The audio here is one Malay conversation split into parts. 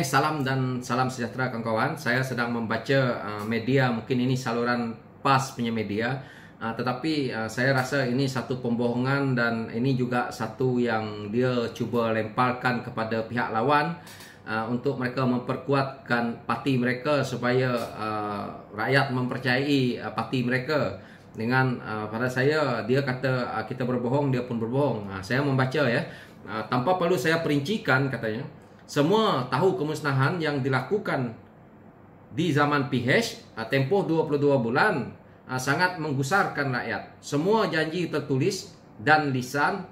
Salam dan salam sejahtera kawan-kawan. Saya sedang membaca media, mungkin ini saluran PAS punya media, tetapi saya rasa ini satu pembohongan dan ini juga satu yang dia cuba lemparkan kepada pihak lawan untuk mereka memperkuatkan parti mereka supaya rakyat mempercayai parti mereka. Dengan pada saya, dia kata kita berbohong, dia pun berbohong. Saya membaca ya, tanpa perlu saya perincikan katanya. Semua tahu kemusnahan yang dilakukan di zaman PH, tempoh 22 bulan, sangat menggusarkan rakyat. Semua janji tertulis dan lisan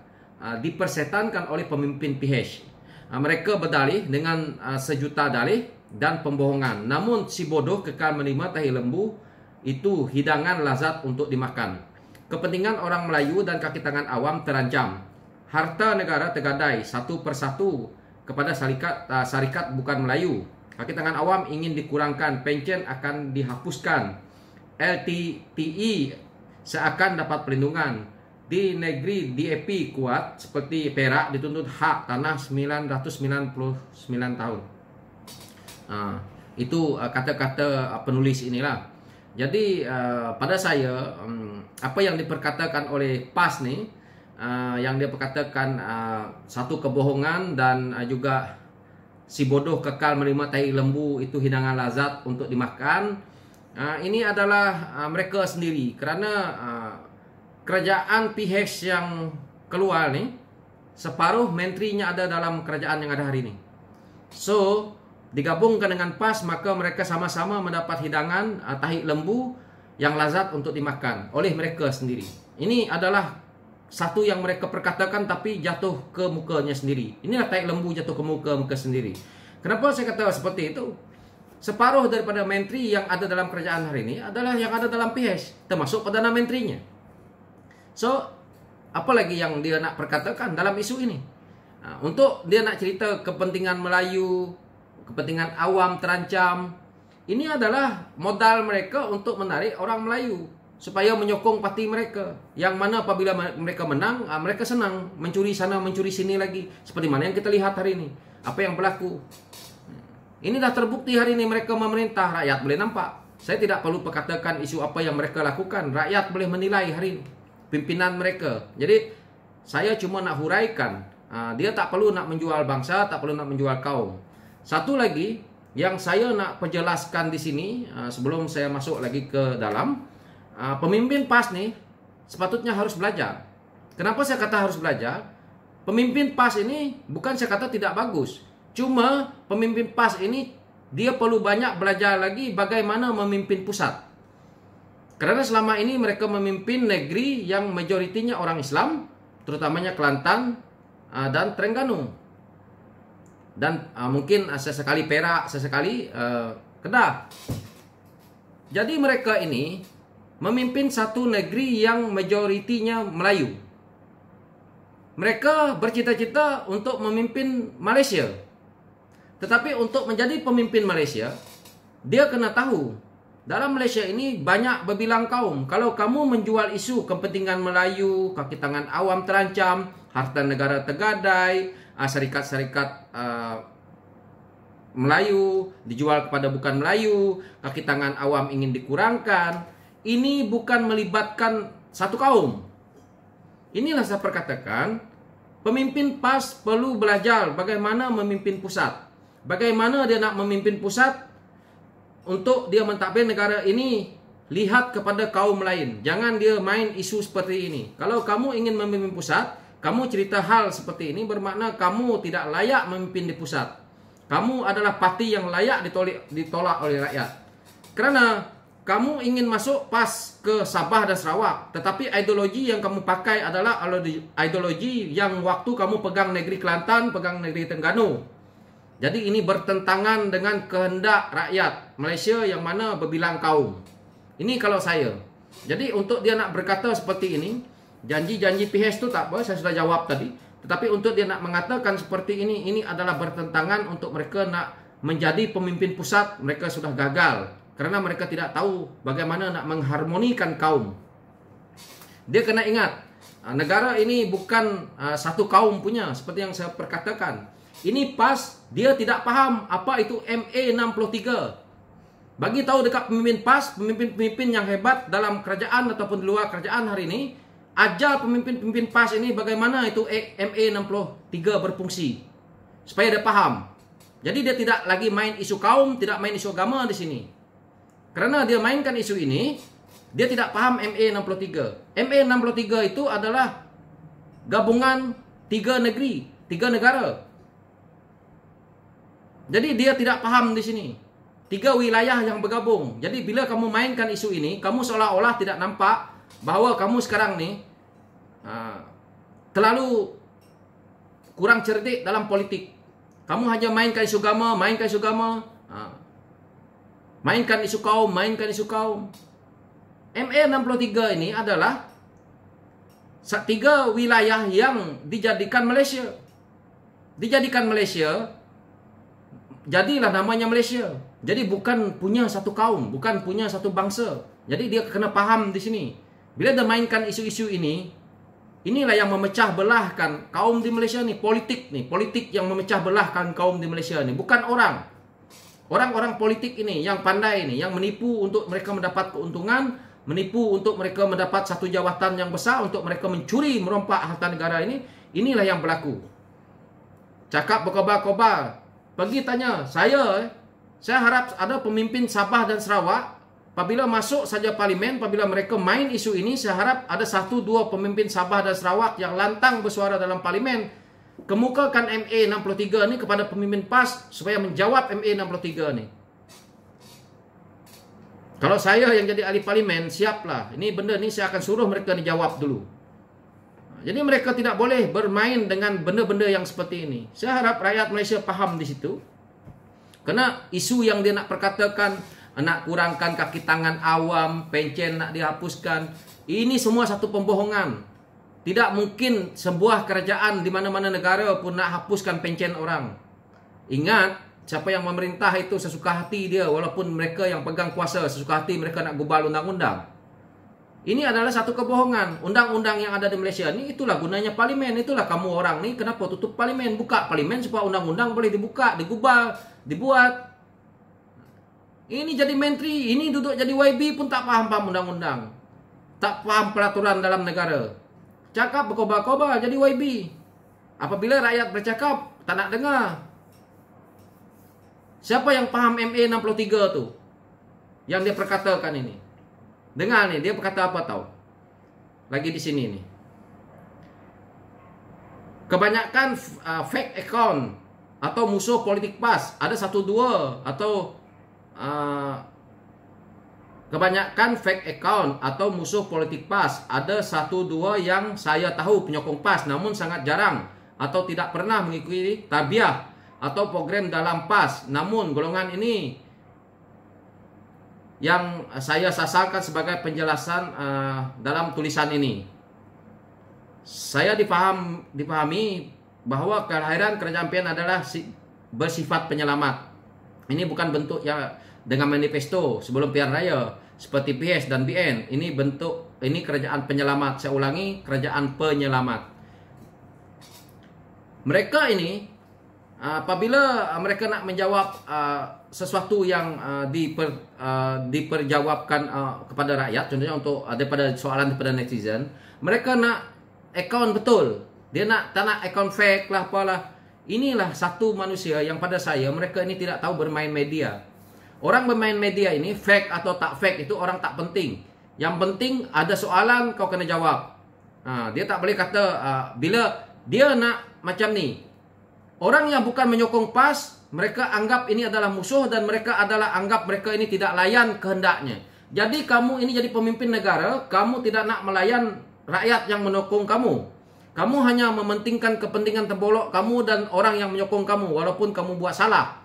dipersetankan oleh pemimpin PH. Mereka berdalih dengan sejuta dalih dan pembohongan. Namun si bodoh kekal menerima tahi lembu, itu hidangan lazat untuk dimakan. Kepentingan orang Melayu dan kaki tangan awam terancam. Harta negara tergadai satu persatu kepada syarikat bukan Melayu. Kaki tangan awam ingin dikurangkan, pension akan dihapuskan, LTTE seakan dapat perlindungan. Di negeri DAP kuat seperti Perak dituntut hak tanah 999 tahun. Itu kata-kata penulis inilah. Jadi pada saya, apa yang diperkatakan oleh PAS ni, yang dia perkatakan satu kebohongan dan juga si bodoh kekal menerima tahi lembu, itu hidangan lazat untuk dimakan. Ini adalah mereka sendiri, kerana kerajaan PH yang keluar ni, separuh menterinya ada dalam kerajaan yang ada hari ini. So digabungkan dengan PAS, maka mereka sama-sama mendapat hidangan tahi lembu yang lazat untuk dimakan oleh mereka sendiri. Ini adalah satu yang mereka perkatakan tapi jatuh ke mukanya sendiri. Inilah tahi lembu jatuh ke muka sendiri. Kenapa saya kata seperti itu? Separuh daripada menteri yang ada dalam kerajaan hari ini adalah yang ada dalam PH, termasuk Perdana Menterinya. So, apa lagi yang dia nak perkatakan dalam isu ini? Untuk dia nak cerita kepentingan Melayu, kepentingan awam terancam, ini adalah modal mereka untuk menarik orang Melayu supaya menyokong parti mereka, yang mana apabila mereka menang, mereka senang mencuri sana mencuri sini lagi, seperti mana yang kita lihat hari ini. Apa yang berlaku ini dah terbukti hari ini. Mereka memerintah, rakyat boleh nampak. Saya tidak perlu perkatakan isu apa yang mereka lakukan, rakyat boleh menilai hari ini pimpinan mereka. Jadi saya cuma nak huraikan, dia tak perlu nak menjual bangsa, tak perlu nak menjual kaum. Satu lagi yang saya nak perjelaskan di sini sebelum saya masuk lagi ke dalam, pemimpin PAS ni sepatutnya harus belajar. Kenapa saya kata harus belajar? Pemimpin PAS ini bukan saya kata tidak bagus. Cuma pemimpin PAS ini dia perlu banyak belajar lagi bagaimana memimpin pusat. Kerana selama ini mereka memimpin negeri yang majoritinya orang Islam, terutamanya Kelantan dan Terengganu. Dan mungkin sesekali Perak, sesekali Kedah. Jadi mereka ini memimpin satu negeri yang majoritinya Melayu. Mereka bercita-cita untuk memimpin Malaysia. Tetapi untuk menjadi pemimpin Malaysia, dia kena tahu, dalam Malaysia ini banyak berbilang kaum. Kalau kamu menjual isu kepentingan Melayu, kaki tangan awam terancam, harta negara tergadai, syarikat-syarikat Melayu dijual kepada bukan Melayu, kaki tangan awam ingin dikurangkan, ini bukan melibatkan satu kaum. Inilah saya perkatakan, pemimpin PAS perlu belajar bagaimana memimpin pusat. Bagaimana dia nak memimpin pusat untuk dia mentadbir negara ini, lihat kepada kaum lain. Jangan dia main isu seperti ini. Kalau kamu ingin memimpin pusat, kamu cerita hal seperti ini, bermakna kamu tidak layak memimpin di pusat. Kamu adalah parti yang layak ditolak oleh rakyat. Kerana kamu ingin masuk PAS ke Sabah dan Sarawak, tetapi ideologi yang kamu pakai adalah ideologi yang waktu kamu pegang negeri Kelantan, pegang negeri Terengganu. Jadi ini bertentangan dengan kehendak rakyat Malaysia yang mana berbilang kaum. Ini kalau saya. Jadi untuk dia nak berkata seperti ini, janji-janji PH itu tak apa, saya sudah jawab tadi. Tetapi untuk dia nak mengatakan seperti ini adalah bertentangan. Untuk mereka nak menjadi pemimpin pusat, mereka sudah gagal. Kerana mereka tidak tahu bagaimana nak mengharmonikan kaum. Dia kena ingat, negara ini bukan satu kaum punya, seperti yang saya perkatakan. Ini PAS dia tidak paham apa itu MA63. Bagi tahu dekat pemimpin PAS, pemimpin-pemimpin yang hebat dalam kerajaan ataupun di luar kerajaan hari ini, ajar pemimpin-pemimpin PAS ini bagaimana itu MA63 berfungsi. Supaya dia paham. Jadi dia tidak lagi main isu kaum, tidak main isu agama di sini. Karena dia mainkan isu ini, dia tidak paham MA63. MA63 itu adalah gabungan 3 negeri, 3 negara. Jadi dia tidak paham di sini. 3 wilayah yang bergabung. Jadi bila kamu mainkan isu ini, kamu seolah-olah tidak nampak bahwa kamu sekarang nih terlalu kurang cerdik dalam politik. Kamu hanya mainkan isu agama, mainkan isu agama, mainkan isu kaum, mainkan isu kaum. MA63 ini adalah 3 wilayah yang dijadikan Malaysia. Dijadikan Malaysia, jadilah namanya Malaysia. Jadi bukan punya satu kaum, bukan punya satu bangsa. Jadi dia kena paham di sini. Bila dia mainkan isu-isu ini, inilah yang memecah belahkan kaum di Malaysia nih, politik yang memecah belahkan kaum di Malaysia nih, bukan orang. Orang-orang politik ini yang pandai ini, yang menipu untuk mereka mendapat keuntungan, menipu untuk mereka mendapat satu jawatan yang besar, untuk mereka mencuri, merompak harta negara ini, inilah yang berlaku. Cakap berkobar-kobar. Pergi tanya, saya harap ada pemimpin Sabah dan Sarawak, apabila masuk saja parlimen, apabila mereka main isu ini, saya harap ada 1-2 pemimpin Sabah dan Sarawak yang lantang bersuara dalam parlimen, kemukakan MA63 ni kepada pemimpin PAS supaya menjawab MA63 ni. Kalau saya yang jadi ahli parlimen, siaplah. Ini benda ni saya akan suruh mereka dijawab dulu. Jadi mereka tidak boleh bermain dengan benda-benda yang seperti ini. Saya harap rakyat Malaysia faham di situ. Karena isu yang dia nak perkatakan, nak kurangkan kaki tangan awam, pencen nak dihapuskan, ini semua satu pembohongan. Tidak mungkin sebuah kerajaan di mana-mana negara pun nak hapuskan pencen orang. Ingat, siapa yang memerintah itu sesuka hati dia, walaupun mereka yang pegang kuasa sesuka hati mereka nak gubal undang-undang. Ini adalah satu kebohongan. Undang-undang yang ada di Malaysia ni, itulah gunanya parlimen. Itulah kamu orang ni kenapa tutup parlimen, buka parlimen supaya undang-undang boleh dibuka, digubal, dibuat. Ini jadi menteri, ini duduk jadi YB pun tak faham undang-undang. Tak faham peraturan dalam negara. Cakap berkobar-kobar jadi YB. Apabila rakyat bercakap, tak nak dengar. Siapa yang faham MA63 tu? Yang dia perkatakan ini. Dengar nih, dia berkata apa tahu? Lagi di sini nih. Kebanyakan fake account atau musuh politik PAS, ada 1-2 atau kebanyakan fake account atau musuh politik PAS, ada 1-2 yang saya tahu penyokong PAS namun sangat jarang atau tidak pernah mengikuti tabiah atau program dalam PAS. Namun golongan ini yang saya sasarkan sebagai penjelasan dalam tulisan ini. Saya dipahami bahwa kelahiran Kerajaan PN adalah bersifat penyelamat. Ini bukan bentuk yang dengan manifesto sebelum pilihan raya seperti PS dan BN. Ini kerajaan penyelamat. Saya ulangi, kerajaan penyelamat. Mereka ini apabila mereka nak menjawab sesuatu yang diperjawabkan kepada rakyat, contohnya untuk daripada soalan daripada netizen, mereka nak akaun betul. Dia tak nak akaun fake lah apalah. Inilah satu manusia yang pada saya mereka ini tidak tahu bermain media. Orang bermain media ini fake atau tak fake itu orang tak penting. Yang penting ada soalan kau kena jawab. Dia tak boleh kata bila dia nak macam ni. Orang yang bukan menyokong PAS, mereka anggap ini adalah musuh dan mereka anggap mereka ini tidak layan kehendaknya. Jadi kamu ini jadi pemimpin negara, kamu tidak nak melayan rakyat yang menyokong kamu. Kamu hanya mementingkan kepentingan terbolok kamu dan orang yang menyokong kamu walaupun kamu buat salah.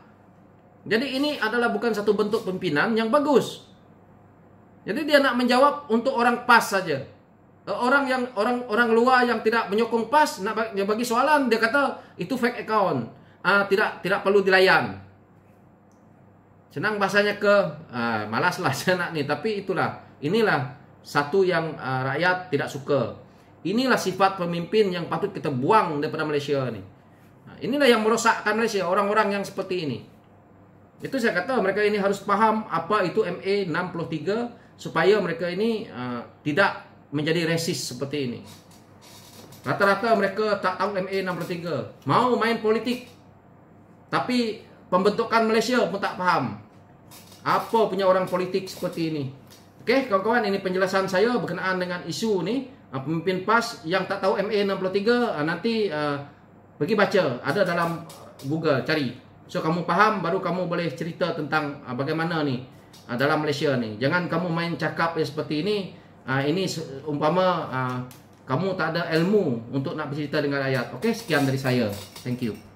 Jadi ini adalah bukan satu bentuk pimpinan yang bagus. Jadi dia nak menjawab untuk orang PAS saja. Orang luar yang tidak menyokong PAS nak bagi soalan, dia kata itu fake account. Tidak perlu dilayan. Senang bahasanya malaslah saya nak ni, tapi inilah satu yang rakyat tidak suka. Inilah sifat pemimpin yang patut kita buang daripada Malaysia ni. Inilah yang merosakkan Malaysia, orang-orang yang seperti ini. Itu saya kata mereka ini harus paham apa itu MA 63 supaya mereka ini tidak menjadi resis seperti ini. Rata-rata mereka tak tahu MA 63, mau main politik, tapi pembentukan Malaysia pun tak faham. Apa punya orang politik seperti ini? Oke, kawan-kawan, ini penjelasan saya berkenaan dengan isu ni. Pemimpin PAS yang tak tahu MA 63 nanti pergi baca, ada dalam Google, cari. So kamu faham, baru kamu boleh cerita tentang bagaimana ni dalam Malaysia ni. Jangan kamu main cakap seperti ini. Ini umpama kamu tak ada ilmu untuk nak bercerita dengan rakyat. Okey, sekian dari saya. Thank you.